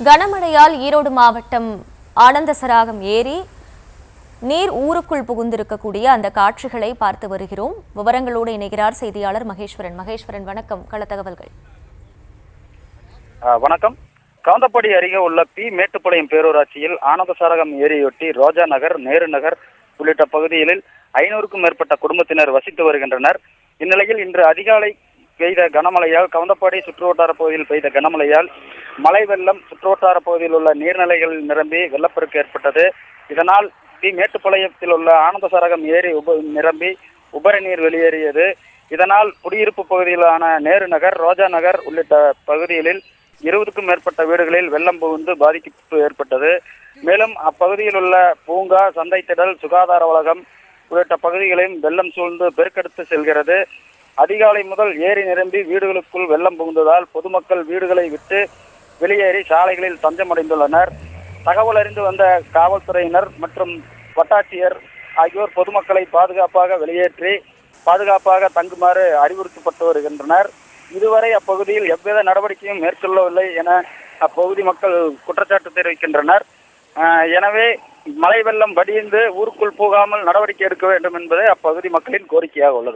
கனமழையால் ஈரோடு மாவட்டம் ஆனந்தசராகம் ஏரி நீர் ஊருக்குள் புகுந்திருக்கக்கூடிய அந்த காட்சிகளை பார்த்து வருகிறோம். விவரங்களோடு இணைகிறார் செய்தியாளர் மகேஸ்வரன். மகேஸ்வரன், வணக்கம். கள தகவல்கள். வணக்கம். கவுந்தப்பாடி அருகே உள்ள மேட்டுப்பாளையம் பேரூராட்சியில் ஆனந்தசாரகம் ஏரியொட்டி ரோஜா நகர், நேரு நகர் உள்ளிட்ட பகுதிகளில் 500க்கும் மேற்பட்ட குடும்பத்தினர் வசித்து வருகின்றனர். இந்நிலையில் இன்று அதிகாலை பெய்த கனமழையால் கவுந்தப்பாடி சுற்றுவட்டார பகுதியில் பெய்த கனமழையால் மழை வெள்ளம் சுற்றுவட்டார பகுதியில் உள்ள நீர்நிலைகளில் நிரம்பி வெள்ளப்பெருக்கு ஏற்பட்டது. இதனால் மேட்டுப்பாளையத்தில் உள்ள ஆனந்தசாரகம் ஏரி நிரம்பி உபரி நீர் வெளியேறியது. இதனால் குடியிருப்பு பகுதியிலான நேரு நகர், ரோஜா நகர் உள்ளிட்ட பகுதிகளில் 20க்கும் மேற்பட்ட வீடுகளில் வெள்ளம் புகுந்து பாதிப்பு ஏற்பட்டது. மேலும் அப்பகுதியில் உள்ள பூங்கா, சந்தை திடல், சுகாதார வளாகம் உள்ளிட்ட பகுதிகளையும் வெள்ளம் சூழ்ந்து பெருக்கெடுத்து செல்கிறது. அதிகாலை முதல் ஏரி நிரம்பி வீடுகளுக்குள் வெள்ளம் புகுந்ததால் பொதுமக்கள் வீடுகளை விட்டு வெளியேறி சாலைகளில் தஞ்சமடைந்துள்ளனர். தகவல் அறிந்து வந்த காவல்துறையினர் மற்றும் வட்டாட்சியர் ஆகியோர் பொதுமக்களை பாதுகாப்பாக வெளியேற்றி பாதுகாப்பாக தங்குமாறு அறிவுறுத்தப்பட்டு வருகின்றனர். இதுவரை அப்பகுதியில் எவ்வித நடவடிக்கையும் மேற்கொள்ளவில்லை என அப்பகுதி மக்கள் குற்றச்சாட்டு தெரிவிக்கின்றனர். எனவே மழை வெள்ளம் வடிந்து ஊருக்குள் போகாமல் நடவடிக்கை எடுக்க வேண்டும் என்பதே அப்பகுதி மக்களின் கோரிக்கையாக உள்ளது.